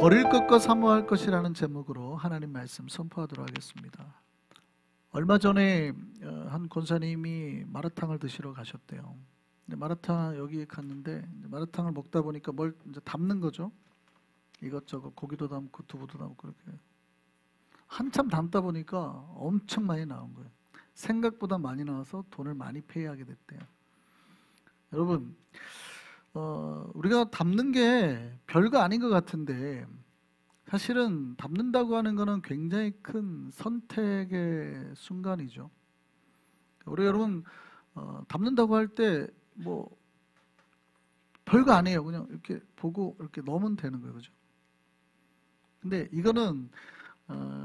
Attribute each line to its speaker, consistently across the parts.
Speaker 1: 버릴 것과 사모할 것이라는 제목으로 하나님 말씀 선포하도록 하겠습니다. 얼마 전에 한 권사님이 마라탕을 드시러 가셨대요. 근데 마라탕 여기 갔는데 마라탕을 먹다 보니까 뭘 이제 담는 거죠. 이것저것 고기도 담고 두부도 담고 그렇게 한참 담다 보니까 엄청 많이 나온 거예요. 생각보다 많이 나와서 돈을 많이 페이하게 됐대요. 여러분, 우리가 담는 게 별거 아닌 것 같은데 사실은 담는다고 하는 거는 굉장히 큰 선택의 순간이죠. 우리 여러분 담는다고 할 때 뭐 별거 아니에요. 그냥 이렇게 보고 이렇게 넣으면 되는 거예요, 그죠? 근데 이거는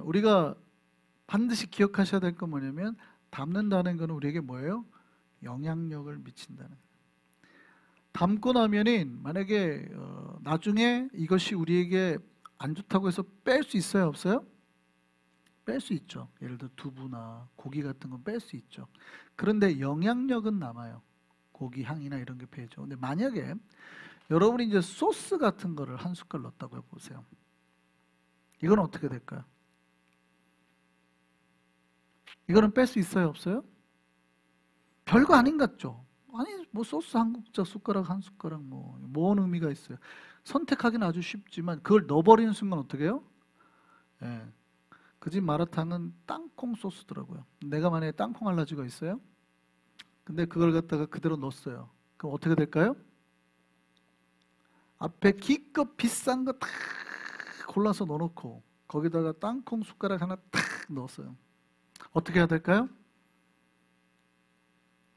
Speaker 1: 우리가 반드시 기억하셔야 될 건 뭐냐면 담는다는 거는 우리에게 뭐예요? 영향력을 미친다는 거예요. 담고 나면은 만약에 나중에 이것이 우리에게 안 좋다고 해서 뺄 수 있어요, 없어요? 뺄 수 있죠. 예를 들어 두부나 고기 같은 건 뺄 수 있죠. 그런데 영향력은 남아요. 고기 향이나 이런 게 배죠. 근데 만약에 여러분이 이제 소스 같은 거를 한 숟갈 넣었다고 해보세요. 이건 어떻게 될까요? 이거는 뺄 수 있어요, 없어요? 별거 아닌 것 같죠? 아니 뭐 소스 한 국자 숟가락 한 숟가락 뭔 의미가 있어요? 선택하기는 아주 쉽지만 그걸 넣어버리는 순간 어떻게 해요? 예. 그 집 마라탕은 땅콩 소스더라고요. 내가 만약에 땅콩 알러지가 있어요? 근데 그걸 갖다가 그대로 넣었어요. 그럼 어떻게 될까요? 앞에 기껏 비싼 거 다 골라서 넣어놓고 거기다가 땅콩 숟가락 하나 탁 넣었어요. 어떻게 해야 될까요?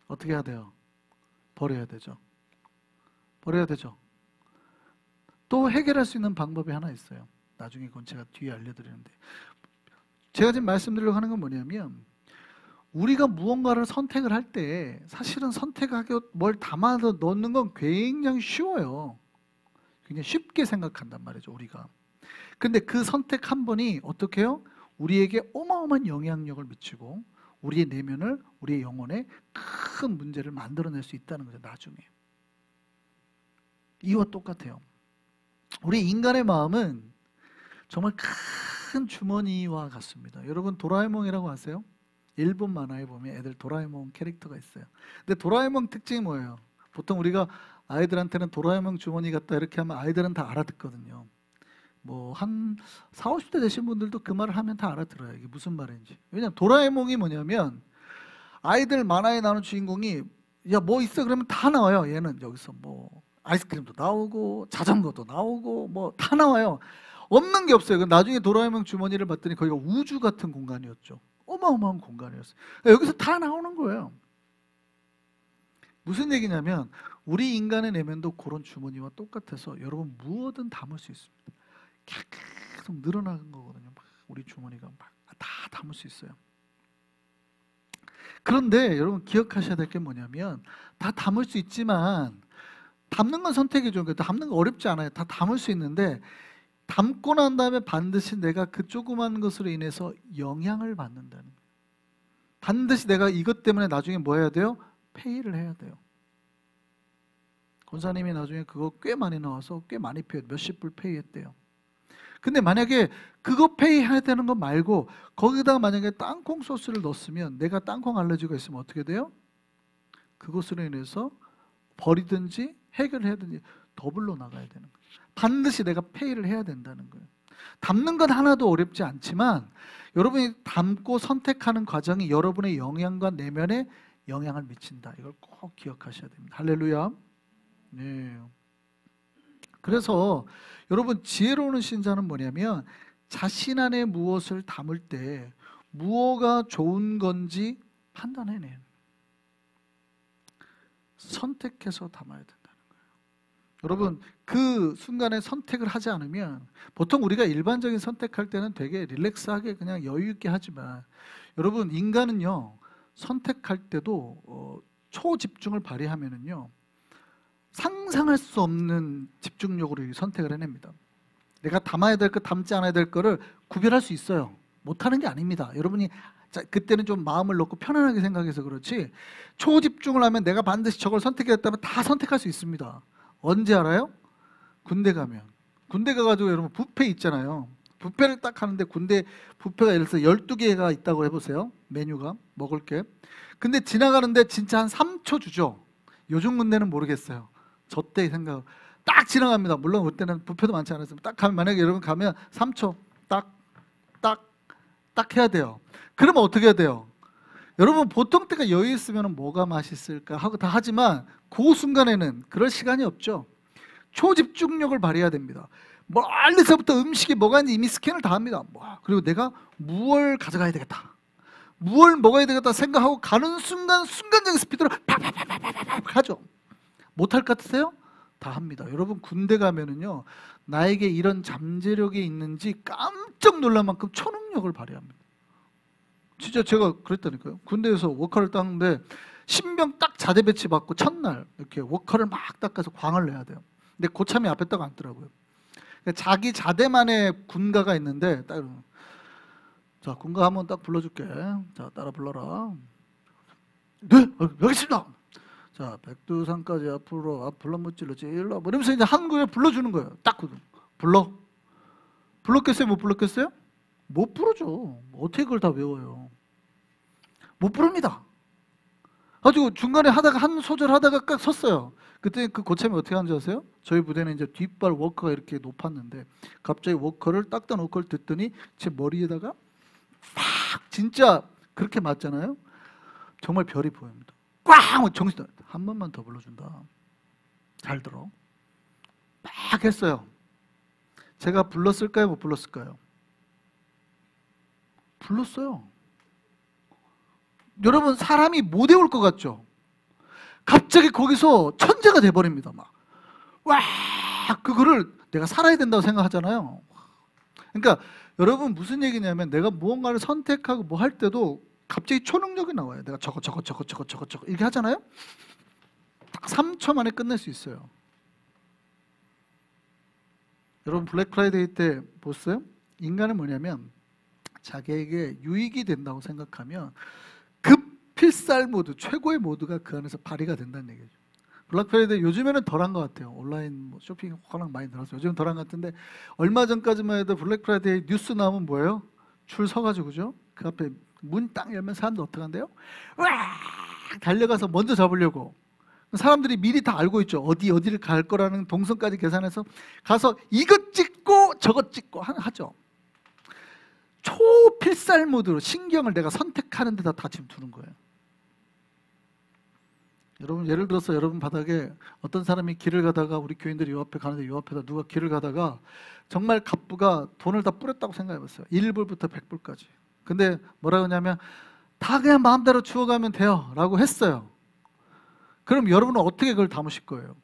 Speaker 1: 어떻게 해야 돼요? 버려야 되죠. 버려야 되죠. 또 해결할 수 있는 방법이 하나 있어요. 나중에 그건 제가 뒤에 알려드리는데, 제가 지금 말씀드리려고 하는 건 뭐냐면 우리가 무언가를 선택을 할 때 사실은 선택하고 뭘 담아서 넣는 건 굉장히 쉬워요. 굉장히 쉽게 생각한단 말이죠, 우리가. 근데 그 선택 한 번이 어떻게 해요? 우리에게 어마어마한 영향력을 미치고 우리의 내면을, 우리의 영혼에 큰 문제를 만들어낼 수 있다는 거죠, 나중에. 이와 똑같아요. 우리 인간의 마음은 정말 큰 주머니와 같습니다. 여러분 도라에몽이라고 아세요? 일본 만화에 보면 애들 도라에몽 캐릭터가 있어요. 근데 도라에몽 특징이 뭐예요? 보통 우리가 아이들한테는 도라에몽 주머니 같다 이렇게 하면 아이들은 다 알아듣거든요. 뭐 한 40, 50대 되신 분들도 그 말을 하면 다 알아들어요. 이게 무슨 말인지. 왜냐면 도라에몽이 뭐냐면 아이들 만화에 나오는 주인공이 야 뭐 있어 그러면 다 나와요. 얘는 여기서 뭐 아이스크림도 나오고 자전거도 나오고 뭐 다 나와요. 없는 게 없어요. 나중에 도라에몽 주머니를 봤더니 거기가 우주 같은 공간이었죠. 어마어마한 공간이었어요. 여기서 다 나오는 거예요. 무슨 얘기냐면 우리 인간의 내면도 그런 주머니와 똑같아서 여러분 무엇든 담을 수 있습니다. 계속 늘어나는 거거든요. 우리 주머니가 막 다 담을 수 있어요. 그런데 여러분 기억하셔야 될 게 뭐냐면 다 담을 수 있지만 담는 건 선택이죠. 담는 거 어렵지 않아요. 다 담을 수 있는데 담고 난 다음에 반드시 내가 그 조그만 것으로 인해서 영향을 받는다는 거예요. 반드시 내가 이것 때문에 나중에 뭐 해야 돼요? 페이를 해야 돼요. 권사님이 나중에 그거 꽤 많이 나와서 꽤 많이 페이, 몇십 불 페이했대요. 근데 만약에 그거 페이해야 되는 거 말고 거기다가 만약에 땅콩 소스를 넣었으면 내가 땅콩 알러지가 있으면 어떻게 돼요? 그것으로 인해서 버리든지 해결해야든지 더블로 나가야 되는 거예요. 반드시 내가 페이를 해야 된다는 거예요. 담는 건 하나도 어렵지 않지만 여러분이 담고 선택하는 과정이 여러분의 영향과 내면에 영향을 미친다. 이걸 꼭 기억하셔야 됩니다. 할렐루야. 네. 그래서 여러분 지혜로운 신자는 뭐냐면 자신 안에 무엇을 담을 때 무엇가 좋은 건지 판단해내는, 선택해서 담아야 된다는 거예요. 여러분 그 순간에 선택을 하지 않으면, 보통 우리가 일반적인 선택할 때는 되게 릴렉스하게 그냥 여유 있게 하지만 여러분 인간은요 선택할 때도 초집중을 발휘하면은요 상상할 수 없는 집중력으로 선택을 해냅니다. 내가 담아야 될 것, 담지 않아야 될 거를 구별할 수 있어요. 못하는 게 아닙니다. 여러분이 그때는 좀 마음을 놓고 편안하게 생각해서 그렇지, 초집중을 하면 내가 반드시 저걸 선택했다면 다 선택할 수 있습니다. 언제 알아요? 군대 가면. 군대 가가지고 여러분 뷔페 있잖아요. 뷔페를 딱 하는데 군대 뷔페가 예를 들어서 12개가 있다고 해보세요. 메뉴가 먹을 게. 근데 지나가는데 진짜 한 3초 주죠. 요즘 군대는 모르겠어요. 저 때 생각 딱 지나갑니다. 물론 그때는 뷔페도 많지 않았으면 딱 가면, 만약에 여러분 가면 3초 딱 해야 돼요. 그러면 어떻게 해야 돼요? 여러분 보통 때가 여유 있으면 뭐가 맛있을까 하고 다 하지만 그 순간에는 그럴 시간이 없죠. 초집중력을 발휘해야 됩니다. 멀리서부터 음식이 뭐가 있는지 이미 스캔을 다 합니다. 그리고 내가 무얼 가져가야 되겠다, 무얼 먹어야 되겠다 생각하고 가는 순간 순간적인 스피드로 팍팍팍팍팍 하죠. 못할 것 같으세요? 다 합니다. 여러분 군대 가면은요, 나에게 이런 잠재력이 있는지 깜짝 놀랄 만큼 초능력을 발휘합니다. 진짜 제가 그랬다니까요. 군대에서 워커를 닦는데 신병 딱 자대 배치 받고 첫날 이렇게 워커를 막 닦아서 광을 내야 돼요. 근데 고참이 앞에 딱 앉더라고요. 그러니까 자기 자대만의 군가가 있는데 딱 자, 군가 한번 딱 불러줄게. 자, 따라 불러라. 네, 여기 있습니다. 자, 백두산까지 앞으로 불러무찔러 찔러. 이러면서 이제 한국에 불러주는 거예요. 딱 불러. 불렀겠어요? 못 불렀겠어요? 못 부르죠. 어떻게 그걸 다 외워요? 못 부릅니다. 가지고 중간에 하다가 한 소절 하다가 깍 섰어요. 그때 그 고참이 어떻게 하는지 아세요? 저희 부대는 이제 뒷발 워커가 이렇게 높았는데 갑자기 워커를 딱다 놓고 듣더니 제 머리에다가 팍 진짜 그렇게 맞잖아요. 정말 별이 보입니다. 꽝! 정신 한 번만 더 불러준다. 잘 들어. 막 했어요. 제가 불렀을까요? 못 불렀을까요? 불렀어요. 여러분 사람이 못 외울 것 같죠? 갑자기 거기서 천재가 돼버립니다. 막 와, 그거를 내가 살아야 된다고 생각하잖아요. 그러니까 여러분 무슨 얘기냐면 내가 무언가를 선택하고 뭐 할 때도 갑자기 초능력이 나와요. 내가 저거 이렇게 하잖아요. 딱 3초 만에 끝낼 수 있어요. 여러분 블랙 프라이데이 때 보셨어요? 인간은 뭐냐면 자기에게 유익이 된다고 생각하면 급필살 모드, 최고의 모드가 그 안에서 발휘가 된다는 얘기죠. 블랙 프라이데이 요즘에는 덜한 것 같아요. 온라인 쇼핑 워낙 많이 늘었어요. 요즘은 덜한 것 같은데 얼마 전까지만 해도 블랙 프라이데이 뉴스 나오면 뭐예요? 줄 서가지고 그죠? 그 앞에 문 딱 열면 사람들 어떻게 한대요? 와! 달려가서 먼저 잡으려고. 사람들이 미리 다 알고 있죠. 어디를 갈 거라는 동선까지 계산해서 가서 이것 찍고 저것 찍고 하죠. 초필살 모드로 신경을 내가 선택하는 데다 다 지금 두는 거예요. 여러분 예를 들어서 여러분 바닥에 어떤 사람이 길을 가다가 우리 교인들이 요 앞에 가는데 요 앞에다 누가 길을 가다가 정말 갑부가 돈을 다 뿌렸다고 생각해봤어요. 1불부터 100불까지. 근데 뭐라고 하냐면 다 그냥 마음대로 주워가면 돼요 라고 했어요. 그럼 여러분은 어떻게 그걸 담으실 거예요?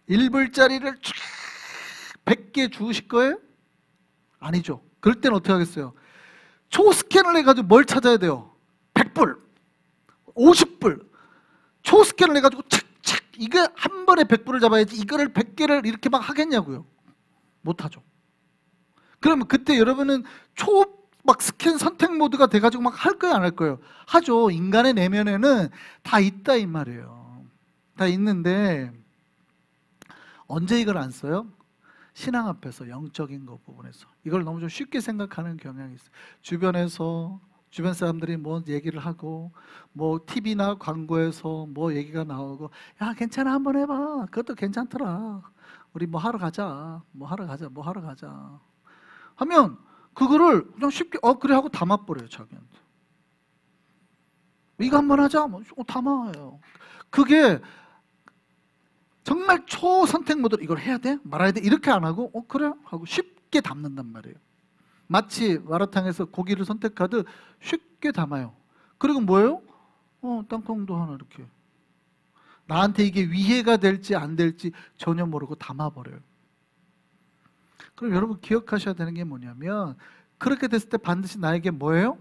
Speaker 1: 1불짜리를 100개 주우실 거예요? 아니죠. 그럴 때는 어떻게 하겠어요? 초스캔을 해가지고 뭘 찾아야 돼요? 100불, 50불. 초스캔을 해가지고 착착 이거 한 번에 100불을 잡아야지 이거를 100개를 이렇게 막 하겠냐고요. 못하죠. 그러면 그때 여러분은 막 스캔 선택 모드가 돼가지고 막 할 거예요, 안 할 거예요? 하죠. 인간의 내면에는 다 있다 이 말이에요. 다 있는데 언제 이걸 안 써요? 신앙 앞에서 영적인 것 부분에서 이걸 너무 좀 쉽게 생각하는 경향이 있어요. 주변 사람들이 뭐 얘기를 하고 뭐 TV나 광고에서 뭐 얘기가 나오고 야 괜찮아 한번 해봐 그것도 괜찮더라 우리 뭐 하러 가자 하면 그거를 그냥 쉽게 그래 하고 담아버려요. 자기한테 이거 한번 하자 담아요. 그게 정말 초선택 모드로 이걸 해야 돼? 말아야 돼? 이렇게 안 하고 그래? 하고 쉽게 담는단 말이에요. 마치 마라탕에서 고기를 선택하듯 쉽게 담아요. 그리고 뭐예요? 땅콩도 하나 이렇게 나한테 이게 위해가 될지 안 될지 전혀 모르고 담아버려요. 그럼 여러분 기억하셔야 되는 게 뭐냐면 그렇게 됐을 때 반드시 나에게 뭐예요?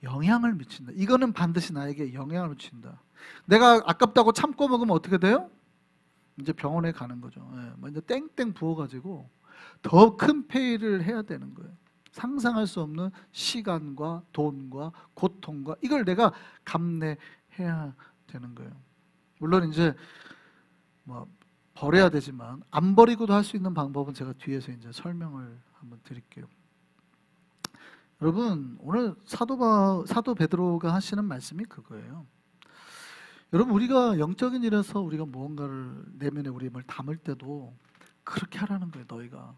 Speaker 1: 영향을 미친다. 이거는 반드시 나에게 영향을 미친다. 내가 아깝다고 참고 먹으면 어떻게 돼요? 이제 병원에 가는 거죠. 먼저 땡땡 부어가지고 더 큰 페이를 해야 되는 거예요. 상상할 수 없는 시간과 돈과 고통과 이걸 내가 감내해야 되는 거예요. 물론 이제 뭐 버려야 되지만 안 버리고도 할 수 있는 방법은 제가 뒤에서 이제 설명을 한번 드릴게요. 여러분, 오늘 사도 베드로가 하시는 말씀이 그거예요. 여러분, 우리가 영적인 일에서 우리가 무언가를 내면에 우리 힘을 담을 때도 그렇게 하라는 거예요. 너희가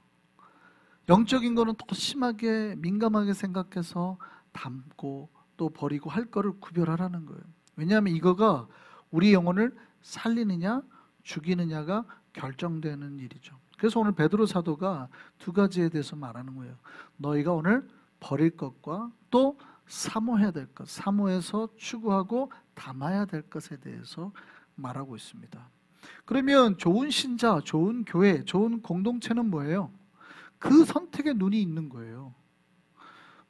Speaker 1: 영적인 거는 더 심하게 민감하게 생각해서 담고 또 버리고 할 거를 구별하라는 거예요. 왜냐하면 이거가 우리 영혼을 살리느냐 죽이느냐가 결정되는 일이죠. 그래서 오늘 베드로 사도가 두 가지에 대해서 말하는 거예요. 너희가 오늘 버릴 것과 또 사모해야 될 것, 사모해서 추구하고 담아야 될 것에 대해서 말하고 있습니다. 그러면 좋은 신자, 좋은 교회, 좋은 공동체는 뭐예요? 그 선택에 눈이 있는 거예요.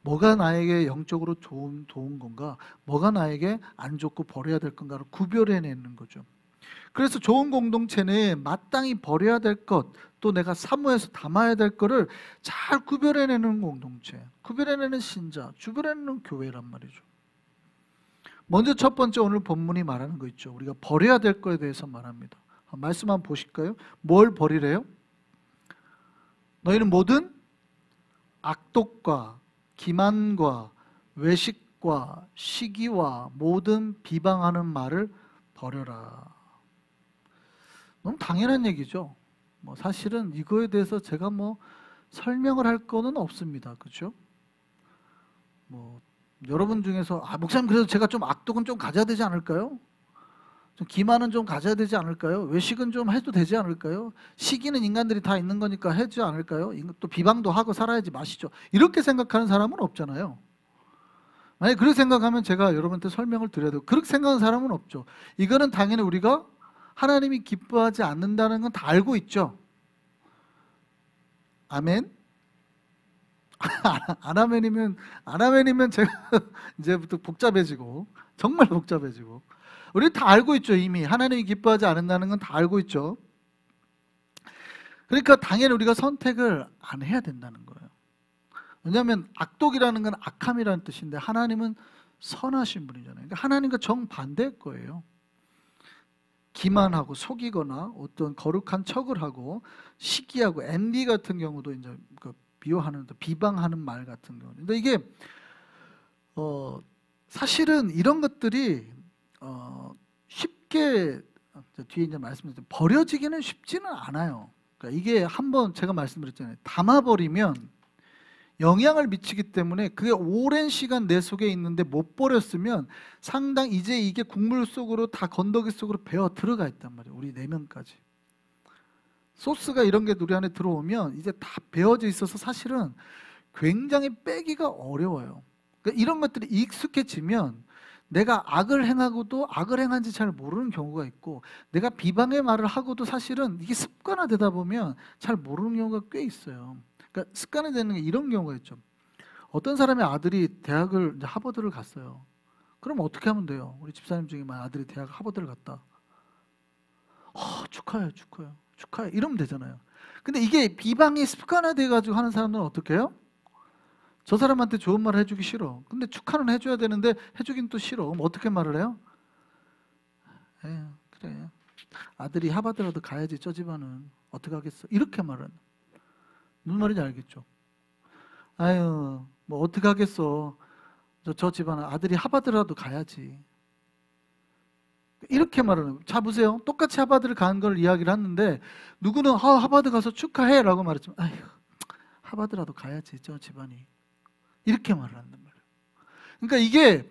Speaker 1: 뭐가 나에게 영적으로 좋은 건가, 뭐가 나에게 안 좋고 버려야 될 건가를 구별해내는 거죠. 그래서 좋은 공동체는 마땅히 버려야 될 것, 또 내가 사모해서 담아야 될 거를 잘 구별해내는 공동체, 구별해내는 신자, 구별해내는 교회란 말이죠. 먼저 첫 번째 오늘 본문이 말하는 거 있죠. 우리가 버려야 될 거에 대해서 말합니다. 말씀 한번 보실까요? 뭘 버리래요? 너희는 모든 악독과 기만과 외식과 시기와 모든 비방하는 말을 버려라. 너무 당연한 얘기죠. 사실은 이거에 대해서 제가 설명을 할 거는 없습니다. 그렇죠? 여러분 중에서 목사님, 그래도 제가 좀 악독은 좀 가져야 되지 않을까요? 좀 기만은 좀 가져야 되지 않을까요? 외식은 좀 해도 되지 않을까요? 시기는 인간들이 다 있는 거니까 해지 않을까요? 또 비방도 하고 살아야지 마시죠. 이렇게 생각하는 사람은 없잖아요. 만약에 그렇게 생각하면 제가 여러분한테 설명을 드려야 돼요. 그렇게 생각하는 사람은 없죠. 이거는 당연히 우리가 하나님이 기뻐하지 않는다는 건 다 알고 있죠. 아멘? 아멘이면 제가 이제부터 복잡해지고, 정말 복잡해지고. 우리 다 알고 있죠. 이미 하나님이 기뻐하지 않는다는 건 다 알고 있죠. 그러니까 당연히 우리가 선택을 안 해야 된다는 거예요. 왜냐하면 악독이라는 건 악함이라는 뜻인데 하나님은 선하신 분이잖아요. 그러니까 하나님과 정반대일 거예요. 기만하고 속이거나 어떤 거룩한 척을 하고 시기하고 envy 같은 경우도 이제 비호하는, 비방하는 말 같은 경우. 근데 이게 사실은 이런 것들이 쉽게 뒤에 이제 말씀드렸지만 버려지기는 쉽지는 않아요. 그러니까 이게 한번 제가 말씀드렸잖아요. 담아버리면 영향을 미치기 때문에 그게 오랜 시간 내 속에 있는데 못 버렸으면 상당히 이제 이게 국물 속으로 다 건더기 속으로 배어 들어가 있단 말이에요. 우리 내면까지. 소스가 이런 게 우리 안에 들어오면 이제 다 배어져 있어서 사실은 굉장히 빼기가 어려워요. 그러니까 이런 것들이 익숙해지면 내가 악을 행하고도 악을 행한지 잘 모르는 경우가 있고, 내가 비방의 말을 하고도 사실은 이게 습관화되다 보면 잘 모르는 경우가 꽤 있어요. 그러니까 습관이 되는 게 이런 경우가 있죠. 어떤 사람의 아들이 대학을 이제 하버드를 갔어요. 그럼 어떻게 하면 돼요? 우리 집사님 중에 만약 아들이 대학 하버드를 갔다. 축하해요. 이러면 되잖아요. 근데 이게 비방이 습관화돼 가지고 하는 사람들은 어떻게 해요? 저 사람한테 좋은 말을 해주기 싫어. 근데 축하는 해줘야 되는데 해주긴 또 싫어. 그럼 어떻게 말을 해요? 그래. 아들이 하버드라도 가야지. 저 집안은 어떻게 하겠어? 이렇게 말은. 무슨 말인지 알겠죠? 어떻게 하겠어. 저 집안은 아들이 하버드라도 가야지. 이렇게 말하는. 자 보세요. 똑같이 하버드를 간 걸 이야기를 했는데 누구는 하버드 가서 축하해 라고 말했지만 하버드라도 가야지 저 집안이. 이렇게 말을 한단 말이에요. 그러니까 이게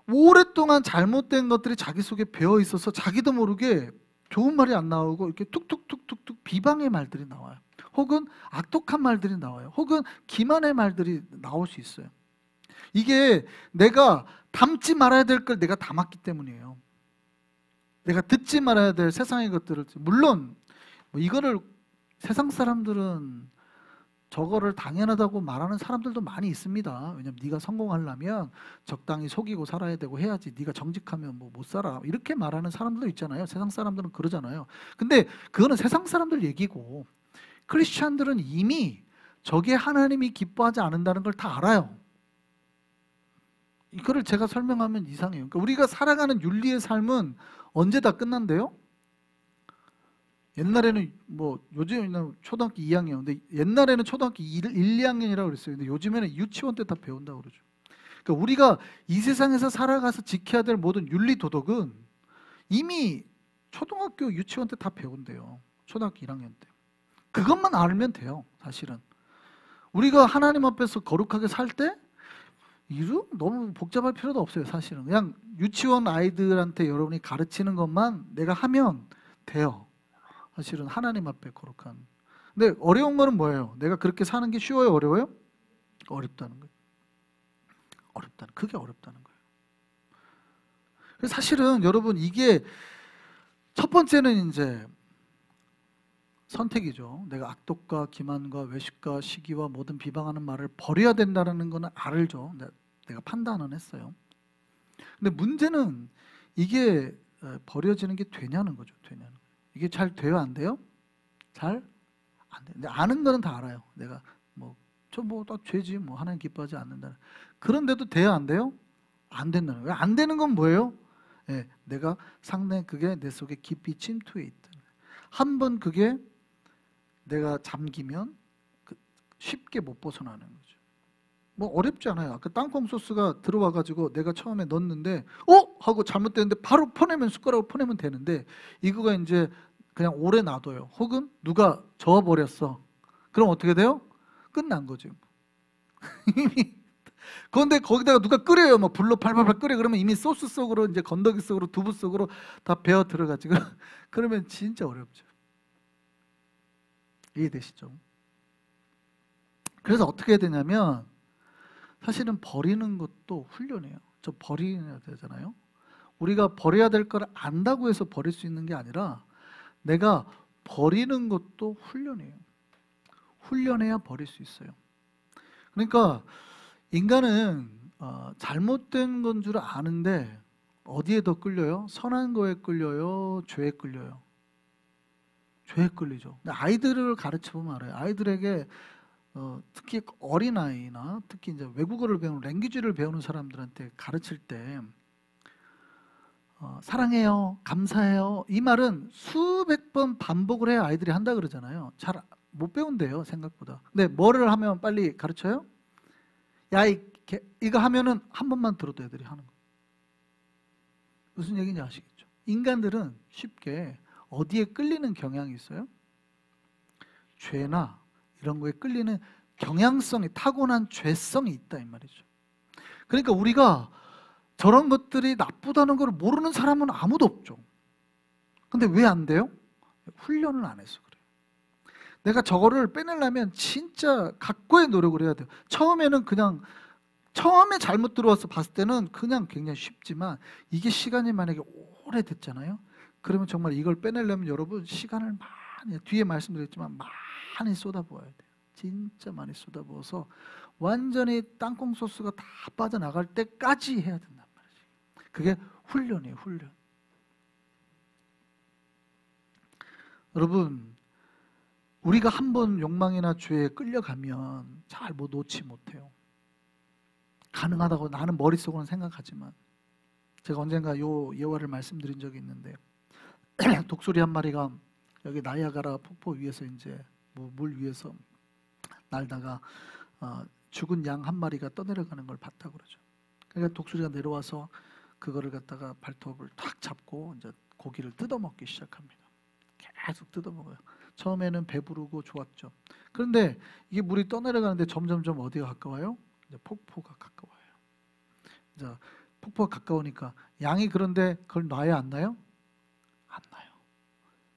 Speaker 1: 오랫동안 잘못된 것들이 자기 속에 배어 있어서 자기도 모르게 좋은 말이 안 나오고 이렇게 툭툭툭툭툭 비방의 말들이 나와요. 혹은 악독한 말들이 나와요. 혹은 기만의 말들이 나올 수 있어요. 이게 내가 담지 말아야 될 걸 내가 담았기 때문이에요. 내가 듣지 말아야 될 세상의 것들을. 물론 이거를 세상 사람들은 저거를 당연하다고 말하는 사람들도 많이 있습니다. 왜냐면 네가 성공하려면 적당히 속이고 살아야 되고 해야지, 네가 정직하면 못 살아, 이렇게 말하는 사람들도 있잖아요. 세상 사람들은 그러잖아요. 근데 그거는 세상 사람들 얘기고, 크리스찬들은 이미 저게 하나님이 기뻐하지 않는다는 걸 다 알아요. 이거를 제가 설명하면 이상해요. 그러니까 우리가 살아가는 윤리의 삶은 언제 다 끝난대요? 옛날에는 뭐 요즘에는 초등학교 2학년, 근데 옛날에는 초등학교 1, 2학년이라고 그랬어요. 근데 요즘에는 유치원 때 다 배운다고 그러죠. 그러니까 우리가 이 세상에서 살아가서 지켜야 될 모든 윤리 도덕은 이미 초등학교 유치원 때 다 배운대요. 초등학교 1학년 때. 그것만 알면 돼요. 사실은 우리가 하나님 앞에서 거룩하게 살 때 이루 너무 복잡할 필요도 없어요. 사실은 그냥 유치원 아이들한테 여러분이 가르치는 것만 내가 하면 돼요. 사실은 하나님 앞에 거룩한. 근데 어려운 거는 뭐예요? 내가 그렇게 사는 게 쉬워요? 어려워요? 어렵다는 거예요. 그게 어렵다는 거예요. 그래서 사실은 여러분 이게 첫 번째는 이제 선택이죠. 내가 악독과 기만과 외식과 시기와 모든 비방하는 말을 버려야 된다는 거는 알죠. 내가 판단은 했어요. 근데 문제는 이게 버려지는 게 되냐는 거죠. 되냐는 거예요. 이게 잘 돼요? 안 돼요? 잘 안 돼요. 근데 아는 거는 다 알아요. 내가 나 죄지 하나님 기뻐하지 않는다. 그런데도 돼요? 안 돼요? 안 된다는 거예요. 안 되는 건 뭐예요? 내가 상당히 그게 내 속에 깊이 침투해 있다. 한 번 그게 내가 잠기면 쉽게 못 벗어나는 거죠. 어렵지 않아요. 그 땅콩 소스가 들어와 가지고 내가 처음에 넣었는데 하고 잘못됐는데 바로 퍼내면 숟가락으로 퍼내면 되는데 이거가 이제 그냥 오래 놔둬요. 혹은 누가 저어버렸어. 그럼 어떻게 돼요? 끝난 거죠. 이미. 그런데 거기다가 누가 끓여요. 불로 팔팔팔 끓여. 그러면 이미 소스 속으로 이제 건더기 속으로 두부 속으로 다 배어 들어가지고 그러면 진짜 어렵죠. 이해되시죠? 그래서 어떻게 해야 되냐면 사실은 버리는 것도 훈련이에요. 저 버려야 되잖아요. 우리가 버려야 될 걸 안다고 해서 버릴 수 있는 게 아니라 내가 버리는 것도 훈련이에요. 훈련해야 버릴 수 있어요. 그러니까 인간은 잘못된 건 줄 아는데 어디에 더 끌려요? 선한 거에 끌려요? 죄에 끌려요? 죄에 끌리죠. 근데 아이들을 가르쳐보면 알아요. 아이들에게 특히 어린아이나 특히 이제 외국어를 배우는 랭귀지를 배우는 사람들한테 가르칠 때 사랑해요, 감사해요 이 말은 수백 번 반복을 해야 아이들이 한다 그러잖아요. 잘 못 배운대요 생각보다. 근데 뭐를 하면 빨리 가르쳐요? 야 이거 하면은 한 번만 들어도 애들이 하는 거. 무슨 얘기인지 아시겠죠? 인간들은 쉽게 어디에 끌리는 경향이 있어요? 죄나 이런 거에 끌리는 경향성이 타고난 죄성이 있다 이 말이죠. 그러니까 우리가 저런 것들이 나쁘다는 걸 모르는 사람은 아무도 없죠. 근데 왜 안 돼요? 훈련을 안 해서 그래요. 내가 저거를 빼내려면 진짜 각고의 노력을 해야 돼요. 처음에 잘못 들어와서 봤을 때는 그냥 굉장히 쉽지만 이게 시간이 만약에 오래됐잖아요. 그러면 정말 이걸 빼내려면 여러분 시간을 많이, 뒤에 말씀드렸지만 많이 쏟아부어야 돼요. 진짜 많이 쏟아부어서 완전히 땅콩 소스가 다 빠져나갈 때까지 해야 된단 말이죠. 그게 훈련이에요. 훈련. 여러분 우리가 한번 욕망이나 죄에 끌려가면 잘 놓지 못해요. 가능하다고 나는 머릿속으로는 생각하지만 제가 언젠가 요 예화를 말씀드린 적이 있는데 독수리 한 마리가 여기 나이아가라 폭포 위에서 이제 물 위에서 날다가 죽은 양 한 마리가 떠내려가는 걸 봤다고 그러죠. 그러니까 독수리가 내려와서 그거를 갖다가 발톱을 탁 잡고 이제 고기를 뜯어먹기 시작합니다. 계속 뜯어먹어요. 처음에는 배부르고 좋았죠. 그런데 이게 물이 떠내려가는데 점점점 어디가 가까워요? 이제 폭포가 가까워요. 이제 폭포가 가까우니까 양이 그런데 그걸 놔야 안 나요? 안 나요.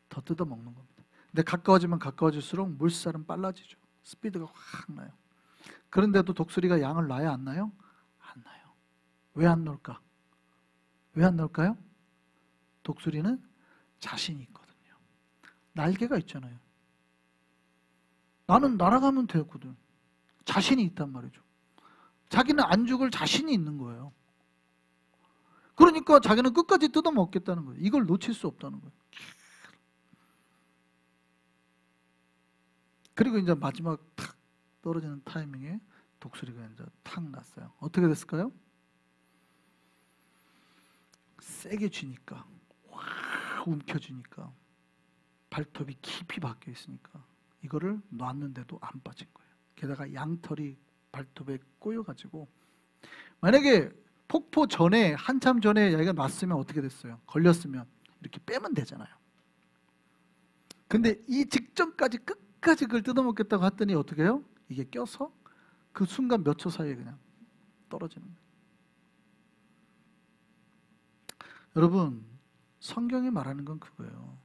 Speaker 1: 더 뜯어먹는 겁니다. 근데 가까워지면 가까워질수록 물살은 빨라지죠. 스피드가 확 나요. 그런데도 독수리가 양을 놔야 안 나요? 안 나요. 왜 안 놓을까? 왜 안 놓을까요? 독수리는 자신이 있거든요. 날개가 있잖아요. 나는 날아가면 되거든. 자신이 있단 말이죠. 자기는 안 죽을 자신이 있는 거예요. 그러니까 자기는 끝까지 뜯어먹겠다는 거예요. 이걸 놓칠 수 없다는 거예요. 그리고 이제 마지막 탁 떨어지는 타이밍에 독수리가 이제 탁 났어요. 어떻게 됐을까요? 세게 쥐니까, 확 움켜쥐니까 발톱이 깊이 박혀 있으니까 이거를 놨는데도 안 빠진 거예요. 게다가 양털이 발톱에 꼬여가지고, 만약에 폭포 전에 한참 전에 얘가 놨으면 어떻게 됐어요? 걸렸으면 이렇게 빼면 되잖아요. 근데 이 직전까지 끝까지 그걸 뜯어먹겠다고 했더니 어떻게 해요? 이게 껴서 그 순간 몇 초 사이에 그냥 떨어지는 거예요. 여러분, 성경이 말하는 건 그거예요.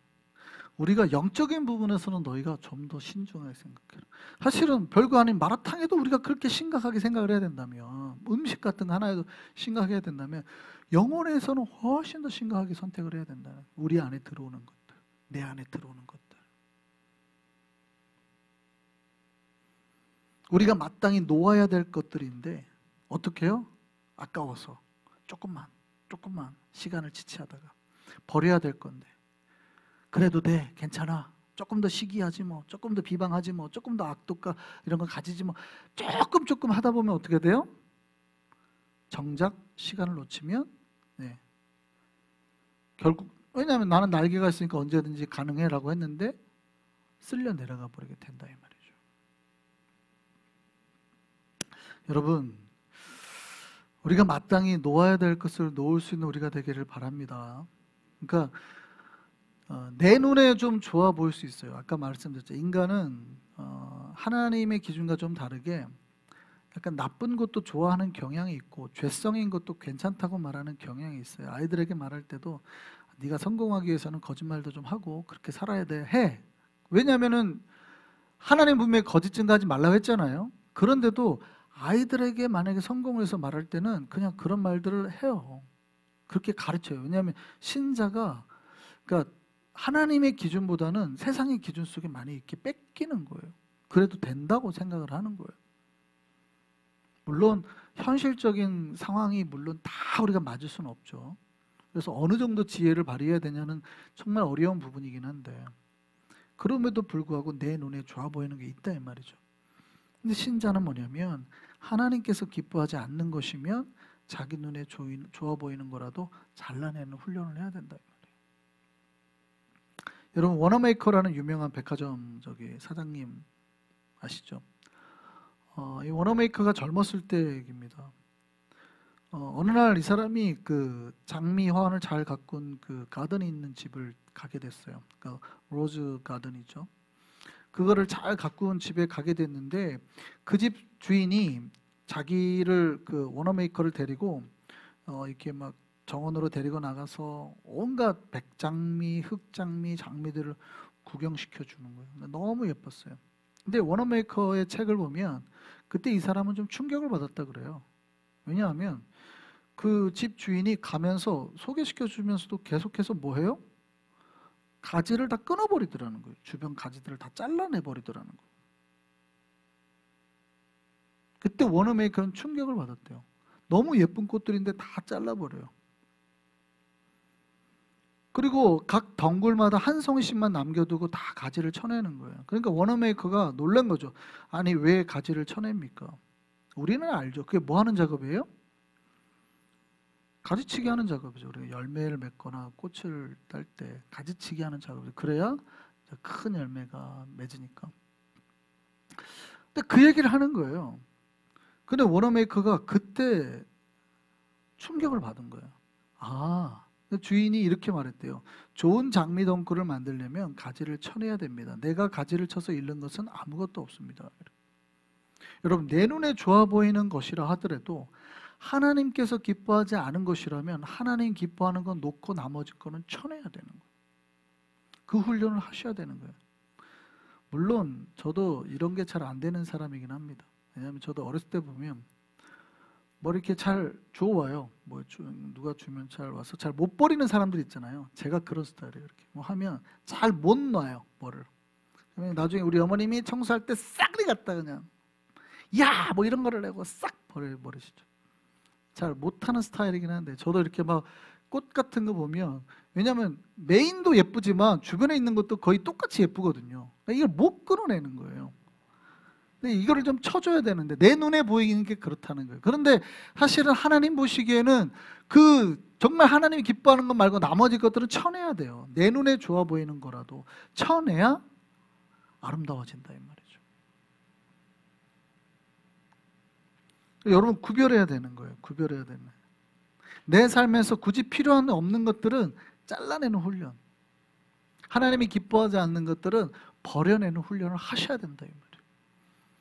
Speaker 1: 우리가 영적인 부분에서는 너희가 좀 더 신중하게 생각해라. 사실은 별거 아닌 마라탕에도 우리가 그렇게 심각하게 생각을 해야 된다면, 음식 같은 거 하나에도 심각해야 된다면, 영혼에서는 훨씬 더 심각하게 선택을 해야 된다는, 우리 안에 들어오는 것들, 내 안에 들어오는 것들. 우리가 마땅히 놓아야 될 것들인데 어떻게 해요? 아까워서 조금만 시간을 지체하다가 버려야 될 건데, 그래도 돼, 괜찮아, 조금 더 시기하지 뭐, 조금 더 비방하지 뭐, 조금 더 악독과 이런 거 가지지 뭐, 조금 하다 보면 어떻게 돼요? 정작 시간을 놓치면, 네, 결국, 왜냐하면 나는 날개가 있으니까 언제든지 가능해라고 했는데 쓸려 내려가 버리게 된다 이 말이죠. 여러분, 우리가 마땅히 놓아야 될 것을 놓을 수 있는 우리가 되기를 바랍니다. 그러니까 내 눈에 좀 좋아 보일 수 있어요. 아까 말씀드렸죠. 인간은 하나님의 기준과 좀 다르게 약간 나쁜 것도 좋아하는 경향이 있고 죄성인 것도 괜찮다고 말하는 경향이 있어요. 아이들에게 말할 때도 네가 성공하기 위해서는 거짓말도 좀 하고 그렇게 살아야 돼, 해. 왜냐하면은 하나님 분명히 거짓 증거하지 말라고 했잖아요. 그런데도 아이들에게 만약에 성공을 해서 말할 때는 그냥 그런 말들을 해요. 그렇게 가르쳐요. 왜냐하면 신자가, 그러니까 하나님의 기준보다는 세상의 기준 속에 많이 이렇게 뺏기는 거예요. 그래도 된다고 생각을 하는 거예요. 물론 현실적인 상황이 물론 다 우리가 맞을 수는 없죠. 그래서 어느 정도 지혜를 발휘해야 되냐는 정말 어려운 부분이긴 한데, 그럼에도 불구하고 내 눈에 좋아 보이는 게 있다 이 말이죠. 근데 신자는 뭐냐면 하나님께서 기뻐하지 않는 것이면 자기 눈에 좋아 보이는 거라도 잘라내는 훈련을 해야 된다 이 말이에요. 여러분, 워너메이커라는 유명한 백화점 사장님 아시죠? 이 워너메이커가 젊었을 때 얘기입니다. 어느 날 이 사람이 그 장미 화환을 잘 가꾼 그 가든이 있는 집을 가게 됐어요. 그러니까 로즈 가든이죠. 그거를 잘 가꾼 집에 가게 됐는데 그 집 주인이 자기를, 그 워너메이커를 데리고 이렇게 막 정원으로 데리고 나가서 온갖 백장미, 흑장미, 장미들을 구경시켜 주는 거예요. 너무 예뻤어요. 근데 워너메이커의 책을 보면 그때 이 사람은 좀 충격을 받았다 그래요. 왜냐하면 그 집 주인이 가면서 소개시켜 주면서도 계속해서 뭐 해요? 가지를 다 끊어버리더라는 거예요. 주변 가지들을 다 잘라내버리더라는 거예요. 그때 워너메이커는 충격을 받았대요. 너무 예쁜 꽃들인데 다 잘라버려요. 그리고 각 덩굴마다 한 송이씩만 남겨두고 다 가지를 쳐내는 거예요. 그러니까 워너메이커가 놀란 거죠. 아니 왜 가지를 쳐냅니까? 우리는 알죠. 그게 뭐 하는 작업이에요? 가지치기 하는 작업이죠. 우리가 열매를 맺거나 꽃을 딸 때 가지치기 하는 작업이죠. 그래야 큰 열매가 맺으니까. 근데 그 얘기를 하는 거예요. 근데 워너메이커가 그때 충격을 받은 거예요. 아, 주인이 이렇게 말했대요. 좋은 장미 덩굴을 만들려면 가지를 쳐내야 됩니다. 내가 가지를 쳐서 잃는 것은 아무것도 없습니다. 여러분, 내 눈에 좋아 보이는 것이라 하더라도 하나님께서 기뻐하지 않은 것이라면 하나님 기뻐하는 건 놓고 나머지 거는 쳐내야 되는 거예요. 그 훈련을 하셔야 되는 거예요. 물론 저도 이런 게 잘 안 되는 사람이긴 합니다. 왜냐하면 저도 어렸을 때 보면 뭐 이렇게 잘 주워와요. 뭐 누가 주면 잘 와서 잘 못 버리는 사람들 있잖아요. 제가 그런 스타일이에요. 이렇게 뭐 하면 잘 못 놔요. 뭐를. 나중에 우리 어머님이 청소할 때 싹리 갖다 그냥 야! 뭐 이런 거를 내고 싹 버리시죠. 잘 못하는 스타일이긴 한데 저도 이렇게 막 꽃 같은 거 보면, 왜냐하면 메인도 예쁘지만 주변에 있는 것도 거의 똑같이 예쁘거든요. 그러니까 이걸 못 끊어내는 거예요. 근데 이거를 좀 쳐줘야 되는데 내 눈에 보이는 게 그렇다는 거예요. 그런데 사실은 하나님 보시기에는 그 정말 하나님이 기뻐하는 것 말고 나머지 것들은 쳐내야 돼요. 내 눈에 좋아 보이는 거라도 쳐내야 아름다워진다 이 말이죠. 여러분 구별해야 되는 거예요. 구별해야 되는 거예요. 내 삶에서 굳이 필요한 없는 것들은 잘라내는 훈련, 하나님이 기뻐하지 않는 것들은 버려내는 훈련을 하셔야 된다 이 말이에요.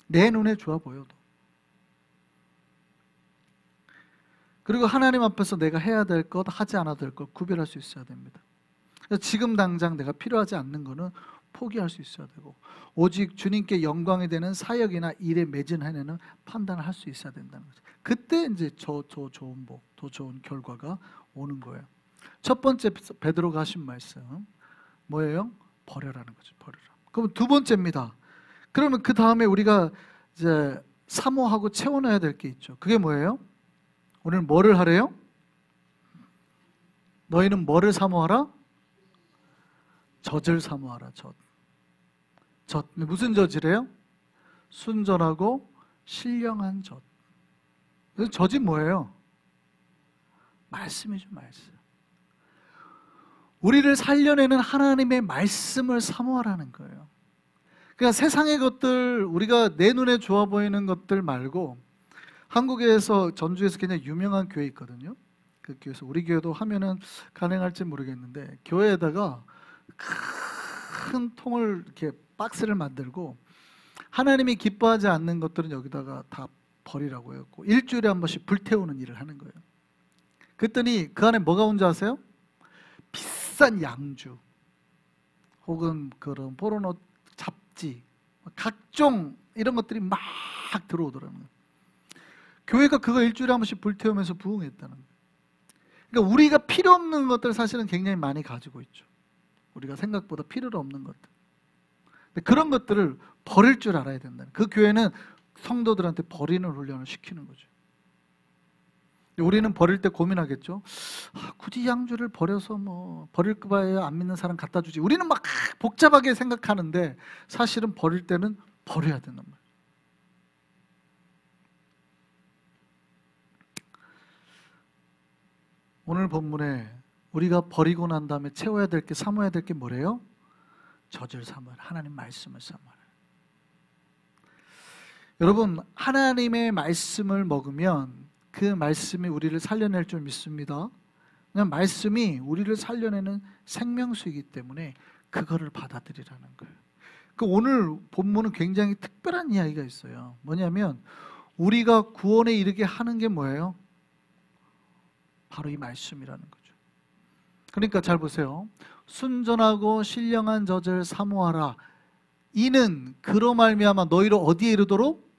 Speaker 1: 내 눈에 좋아 보여도. 그리고 하나님 앞에서 내가 해야 될 것, 하지 않아야 될 것 구별할 수 있어야 됩니다. 지금 당장 내가 필요하지 않는 거는 포기할 수 있어야 되고, 오직 주님께 영광이 되는 사역이나 일에 매진하는 판단을 할 수 있어야 된다는 거죠. 그때 이제 더 좋은 복, 더 좋은 결과가 오는 거예요. 첫 번째 베드로가 하신 말씀 뭐예요? 버려라는 거죠. 버려라. 그럼 두 번째입니다. 그러면 그 다음에 우리가 이제 사모하고 채워놔야 될 게 있죠. 그게 뭐예요? 오늘 뭐를 하래요? 너희는 뭐를 사모하라? 젖을 사모하라. 젖. 무슨 젖이래요? 순전하고 신령한 젖. 그래서 젖이 뭐예요? 말씀이죠, 말씀. 우리를 살려내는 하나님의 말씀을 사모하라는 거예요. 그러니까 세상의 것들, 우리가 내 눈에 좋아 보이는 것들 말고, 한국에서 전주에서 굉장히 유명한 교회 있거든요. 그 교회에서 우리 교회도 하면은 가능할지 모르겠는데, 교회에다가 큰 통을 이렇게 박스를 만들고 하나님이 기뻐하지 않는 것들은 여기다가 다 버리라고 했고, 일주일에 한 번씩 불태우는 일을 하는 거예요. 그랬더니 그 안에 뭐가 온지 아세요? 비싼 양주 혹은 그런 포르노 잡지, 각종 이런 것들이 막 들어오더라고요. 교회가 그거 일주일에 한 번씩 불태우면서 부흥했다는 거예요. 그러니까 우리가 필요 없는 것들 사실은 굉장히 많이 가지고 있죠. 우리가 생각보다 필요가 없는 것들. 근데 그런 것들을 버릴 줄 알아야 된다. 그 교회는 성도들한테 버리는 훈련을 시키는 거죠. 우리는 버릴 때 고민하겠죠. 굳이 양주를 버려서 뭐 버릴 바에 안 믿는 사람 갖다 주지. 우리는 막 복잡하게 생각하는데 사실은 버릴 때는 버려야 된단 말이에요. 오늘 본문에 우리가 버리고 난 다음에 채워야 될 게, 사모해야 될 게 뭐래요? 젖을 사모하라. 하나님 말씀을 사모하라. 여러분, 하나님의 말씀을 먹으면 그 말씀이 우리를 살려낼 줄 믿습니다. 그냥 말씀이 우리를 살려내는 생명수이기 때문에 그거를 받아들이라는 거예요. 그 오늘 본문은 굉장히 특별한 이야기가 있어요. 뭐냐면 우리가 구원에 이르게 하는 게 뭐예요? 바로 이 말씀이라는 거죠. 그러니까 잘 보세요. 순전하고 신령한 젖을 사모하라. 이는 그로 말미암아 너희를 어디에 이르도록?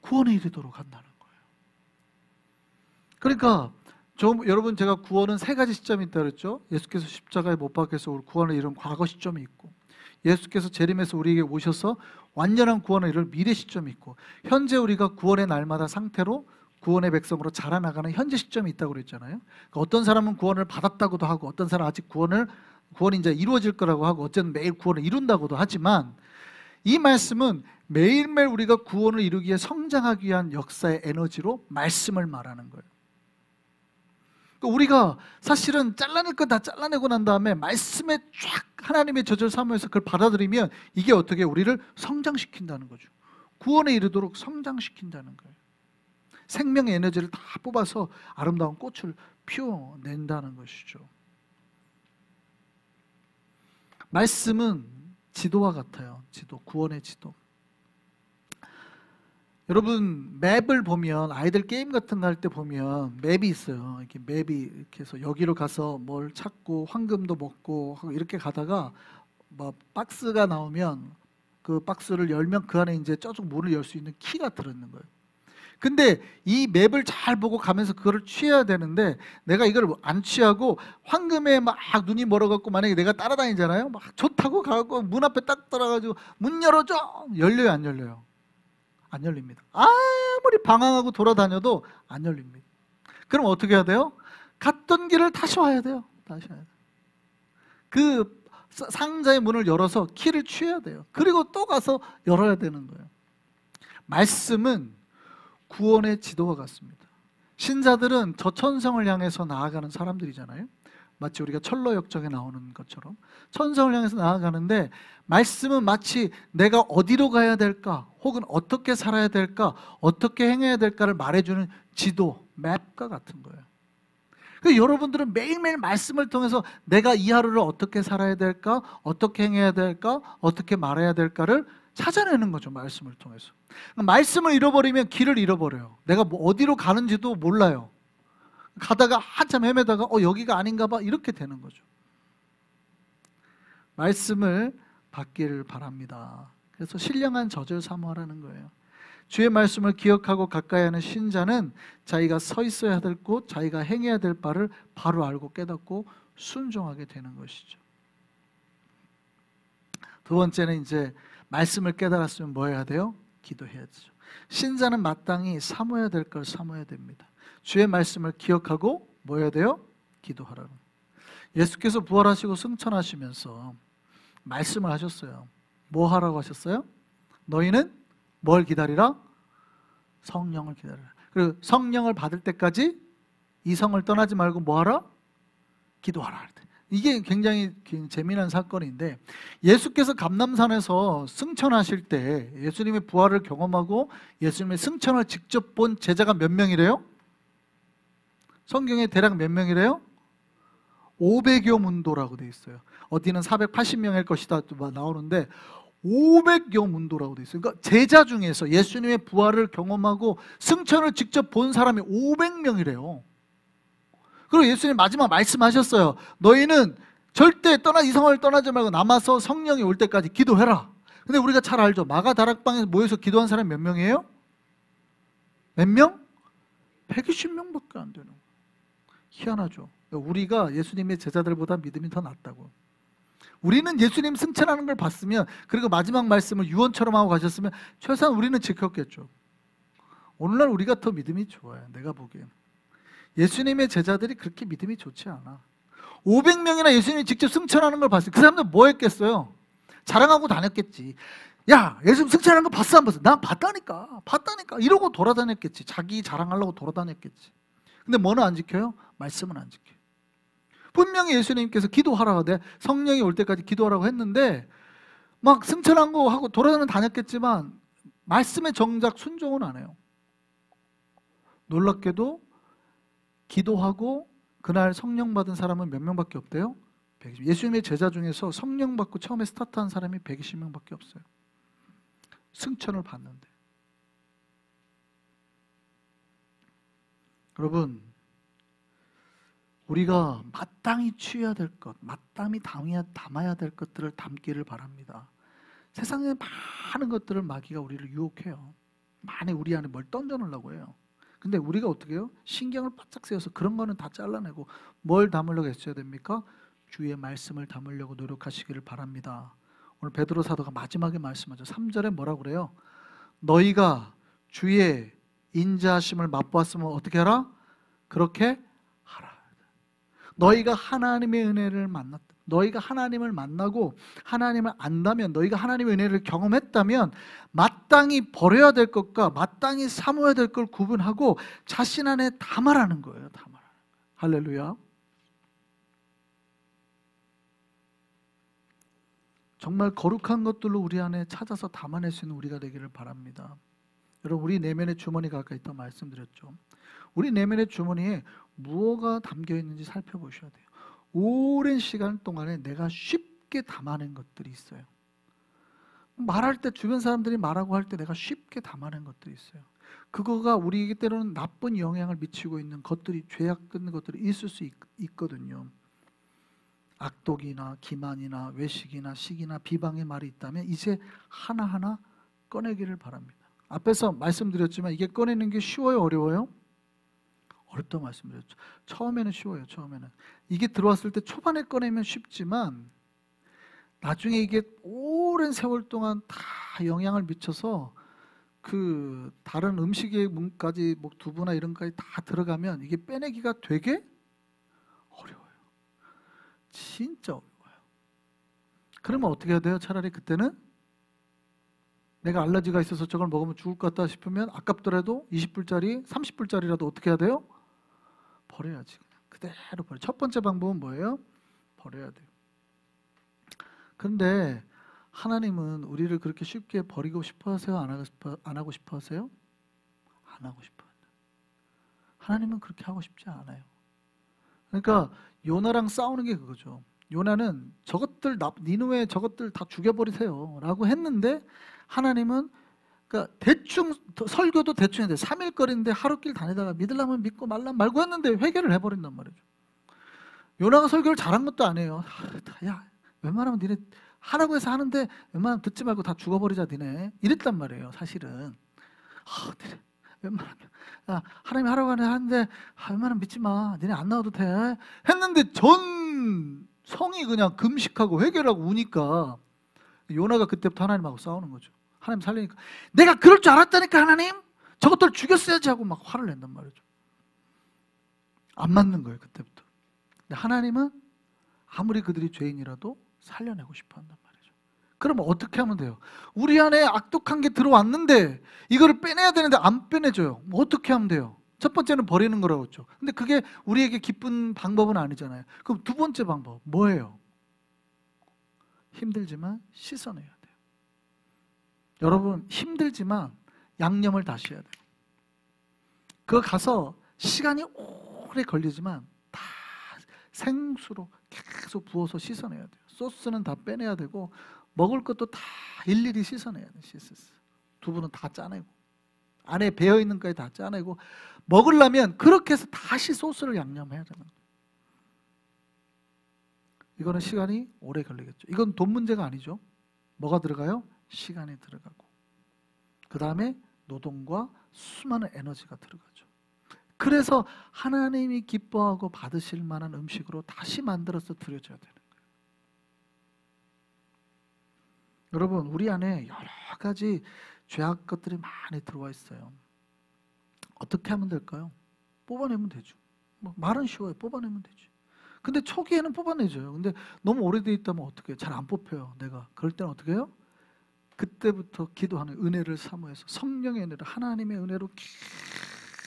Speaker 1: 구원에 이르도록 한다는 거예요. 그러니까 여러분, 제가 구원은 세 가지 시점이 있다고 그랬죠. 예수께서 십자가에 못 박혀서 우리 구원을 이룬 과거 시점이 있고, 예수께서 재림해서 우리에게 오셔서 완전한 구원을 이룰 미래 시점이 있고, 현재 우리가 구원의 날마다 상태로 구원의 백성으로 자라나가는 현재 시점이 있다고 그랬잖아요. 그러니까 어떤 사람은 구원을 받았다고도 하고, 어떤 사람은 아직 구원이 이제 이루어질 거라고 하고, 어쨌든 매일 구원을 이룬다고도 하지만, 이 말씀은 매일매일 우리가 구원을 이루기 위해 성장하기 위한 역사의 에너지로 말씀을 말하는 거예요. 그러니까 우리가 사실은 잘라낼 거 다 잘라내고 난 다음에 말씀에 쫙 하나님의 젖을 사모해서 그걸 받아들이면 이게 어떻게 우리를 성장시킨다는 거죠. 구원에 이르도록 성장시킨다는 거예요. 생명의 에너지를 다 뽑아서 아름다운 꽃을 피워낸다는 것이죠. 말씀은 지도와 같아요. 지도, 구원의 지도. 여러분, 맵을 보면, 아이들 게임 같은 거 할 때 보면 맵이 있어요. 이렇게 맵이 이렇게 해서 여기로 가서 뭘 찾고 황금도 먹고 하고 이렇게 가다가 뭐 박스가 나오면 그 박스를 열면 그 안에 이제 저쪽 문을 열 수 있는 키가 들어있는 거예요. 근데 이 맵을 잘 보고 가면서 그거를 취해야 되는데, 내가 이걸 안 취하고 황금에 막 눈이 멀어갖고 만약에 내가 따라다니잖아요. 막 좋다고 가고 문 앞에 딱 따라가지고 문 열어줘! 열려요, 안 열려요? 안 열립니다. 아무리 방황하고 돌아다녀도 안 열립니다. 그럼 어떻게 해야 돼요? 갔던 길을 다시 와야 돼요. 다시 와야 돼요. 그 상자의 문을 열어서 키를 취해야 돼요. 그리고 또 가서 열어야 되는 거예요. 말씀은 구원의 지도와 같습니다. 신자들은 저 천성을 향해서 나아가는 사람들이잖아요. 마치 우리가 철로역정에 나오는 것처럼 천성을 향해서 나아가는데, 말씀은 마치 내가 어디로 가야 될까, 혹은 어떻게 살아야 될까, 어떻게 행해야 될까를 말해주는 지도, 맵과 같은 거예요. 그러니까 여러분들은 매일매일 말씀을 통해서 내가 이 하루를 어떻게 살아야 될까, 어떻게 행해야 될까, 어떻게 말해야 될까를 찾아내는 거죠. 말씀을 통해서. 말씀을 잃어버리면 길을 잃어버려요. 내가 뭐 어디로 가는지도 몰라요. 가다가 한참 헤매다가 여기가 아닌가 봐, 이렇게 되는 거죠. 말씀을 받기를 바랍니다. 그래서 신령한 젖을 사모하라는 거예요. 주의 말씀을 기억하고 가까이 하는 신자는 자기가 서 있어야 될 곳, 자기가 행해야 될 바를 바로 알고 깨닫고 순종하게 되는 것이죠. 두 번째는 이제 말씀을 깨달았으면 뭐 해야 돼요? 기도해야죠. 신자는 마땅히 사모해야 될 걸 사모해야 됩니다. 주의 말씀을 기억하고 뭐 해야 돼요? 기도하라는. 예수께서 부활하시고 승천하시면서 말씀을 하셨어요. 뭐 하라고 하셨어요? 너희는 뭘 기다리라? 성령을 기다리라. 그리고 성령을 받을 때까지 이 성을 떠나지 말고 뭐 하라? 기도하라. 이게 굉장히 재미난 사건인데, 예수께서 감람산에서 승천하실 때 예수님의 부활을 경험하고 예수님의 승천을 직접 본 제자가 몇 명이래요? 성경에 대략 몇 명이래요? 500여 문도라고 돼 있어요. 어디는 480명일 것이다 나오는데 500여 문도라고 돼 있어요. 그러니까 제자 중에서 예수님의 부활을 경험하고 승천을 직접 본 사람이 500명이래요. 그리고 예수님 마지막 말씀하셨어요. 너희는 절대 이 성을 떠나지 말고 남아서 성령이 올 때까지 기도해라. 근데 우리가 잘 알죠. 마가 다락방에서 모여서 기도한 사람이 몇 명이에요? 몇 명? 120명밖에 안 되는 거예요. 희한하죠. 우리가 예수님의 제자들보다 믿음이 더 낫다고. 우리는 예수님 승천하는 걸 봤으면, 그리고 마지막 말씀을 유언처럼 하고 가셨으면 최소한 우리는 지켰겠죠. 오늘날 우리가 더 믿음이 좋아요. 내가 보기엔 예수님의 제자들이 그렇게 믿음이 좋지 않아. 500명이나 예수님이 직접 승천하는 걸 봤어요. 그 사람들 뭐 했겠어요? 자랑하고 다녔겠지. 야, 예수님 승천하는 거 봤어 안 봤어? 난 봤다니까 이러고 돌아다녔겠지. 자기 자랑하려고 돌아다녔겠지. 근데 뭐는 안 지켜요? 말씀은 안 지켜요. 분명히 예수님께서 기도하라고 돼, 성령이 올 때까지 기도하라고 했는데 막 승천한 거 하고 다녔겠지만 말씀에 정작 순종은 안 해요. 놀랍게도 기도하고 그날 성령 받은 사람은 몇 명밖에 없대요? 120. 예수님의 제자 중에서 성령 받고 처음에 스타트한 사람이 120명밖에 없어요. 승천을 받는데. 여러분, 우리가 마땅히 취해야 될 것, 마땅히 담아야 될 것들을 담기를 바랍니다. 세상에 많은 것들을 마귀가 우리를 유혹해요. 많이 우리 안에 뭘 던져놓으려고 해요. 근데 우리가 어떻게 해요? 신경을 바짝 세워서 그런 거는 다 잘라내고 뭘 담으려고 했어야 됩니까? 주의 말씀을 담으려고 노력하시기를 바랍니다. 오늘 베드로 사도가 마지막에 말씀하죠. 3절에 뭐라고 그래요? 너희가 주의 인자하심을 맛보았으면 어떻게 하라? 그렇게 하라. 너희가 하나님의 은혜를 만났다. 너희가 하나님을 만나고 하나님을 안다면, 너희가 하나님의 은혜를 경험했다면 마땅히 버려야 될 것과 마땅히 사모해야 될 걸 구분하고 자신 안에 담아라는 거예요. 담아라. 할렐루야. 정말 거룩한 것들로 우리 안에 찾아서 담아낼 수 있는 우리가 되기를 바랍니다. 여러분, 우리 내면의 주머니가 아까 있다고 말씀드렸죠. 우리 내면의 주머니에 무엇가 담겨 있는지 살펴보셔야 돼요. 오랜 시간 동안에 내가 쉽게 담아낸 것들이 있어요. 말할 때 주변 사람들이 말하고 할 때 내가 쉽게 담아낸 것들이 있어요. 그거가 우리에게 때로는 나쁜 영향을 미치고 있는 것들이, 죄악된 것들이 있을 수 있거든요. 악독이나 기만이나 외식이나 시기나 비방의 말이 있다면 이제 하나하나 꺼내기를 바랍니다. 앞에서 말씀드렸지만 이게 꺼내는 게 쉬워요, 어려워요? 어렵다고 말씀드렸죠. 처음에는 쉬워요. 처음에는 이게 들어왔을 때 초반에 꺼내면 쉽지만 나중에 이게 오랜 세월 동안 다 영향을 미쳐서 그 다른 음식의 문까지, 뭐 두부나 이런 것까지 다 들어가면 이게 빼내기가 되게 어려워요. 진짜 어려워요. 그러면 어떻게 해야 돼요? 차라리 그때는 내가 알러지가 있어서 저걸 먹으면 죽을 것 같다 싶으면 아깝더라도 20불짜리, 30불짜리라도 어떻게 해야 돼요? 버려야지. 그대로 버려. 첫 번째 방법은 뭐예요? 버려야 돼요. 그런데 하나님은 우리를 그렇게 쉽게 버리고 싶어 하세요? 안 하고 싶어 하세요? 안 하고 싶어 해요. 하나님은 그렇게 하고 싶지 않아요. 그러니까 요나랑 싸우는 게 그거죠. 요나는 저것들 니느웨 저것들 다 죽여버리세요 라고 했는데 하나님은 그러니까 대충 설교도 대충 했는데 3일거리인데 하루길 다니다가 믿으려면 믿고 말라면 말고 했는데 회개를 해버린단 말이죠. 요나가 설교를 잘한 것도 아니에요. 야 웬만하면 니네 하라고 해서 하는데 웬만하면 듣지 말고 다 죽어버리자 니네 이랬단 말이에요. 사실은 니네 웬만하면 하나님이 하라고 하는데 웬만하면 믿지 마 니네 안 나와도 돼 했는데 전 성이 그냥 금식하고 회개를 하고 우니까 요나가 그때부터 하나님하고 싸우는 거죠. 하나님 살리니까 내가 그럴 줄 알았다니까 하나님 저것들 죽였어야지 하고 막 화를 낸단 말이죠. 안 맞는 거예요 그때부터. 근데 하나님은 아무리 그들이 죄인이라도 살려내고 싶어 한단 말이죠. 그러면 어떻게 하면 돼요? 우리 안에 악독한 게 들어왔는데 이거를 빼내야 되는데 안 빼내줘요. 뭐 어떻게 하면 돼요? 첫 번째는 버리는 거라고 했죠. 근데 그게 우리에게 기쁜 방법은 아니잖아요. 그럼 두 번째 방법 뭐예요? 힘들지만 씻어내야 돼요. 여러분 힘들지만 양념을 다시 해야 돼요. 그거 가서 시간이 오래 걸리지만 다 생수로 계속 부어서 씻어내야 돼요. 소스는 다 빼내야 되고 먹을 것도 다 일일이 씻어내야 돼요. 두부는 다 짜내고 안에 배어있는 거에 다 짜내고 먹으려면 그렇게 해서 다시 소스를 양념해야 되는 거예요. 이거는 시간이 오래 걸리겠죠. 이건 돈 문제가 아니죠. 뭐가 들어가요? 시간이 들어가고 그 다음에 노동과 수많은 에너지가 들어가죠. 그래서 하나님이 기뻐하고 받으실 만한 음식으로 다시 만들어서 드려져야 되는 거예요. 여러분 우리 안에 여러 가지 죄악 것들이 많이 들어와 있어요. 어떻게 하면 될까요? 뽑아내면 되죠. 말은 쉬워요. 뽑아내면 되지. 근데 초기에는 뽑아내줘요. 근데 너무 오래돼 있다면 어떻게 해요? 잘 안 뽑혀요. 내가 그럴 때는 어떻게 해요? 그때부터 기도하는 은혜를 사모해서 성령의 은혜를 하나님의 은혜로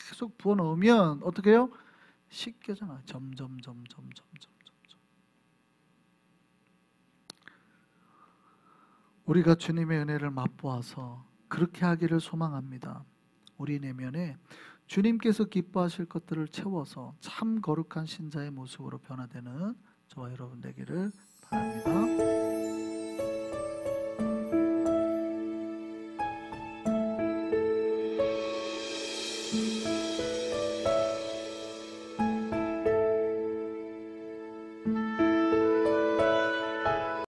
Speaker 1: 계속 부어 넣으면 어떻게 해요? 씻겨져나 점점. 우리가 주님의 은혜를 맛보아서 그렇게 하기를 소망합니다. 우리 내면에 주님께서 기뻐하실 것들을 채워서 참 거룩한 신자의 모습으로 변화되는 저와 여러분 되기를 바랍니다.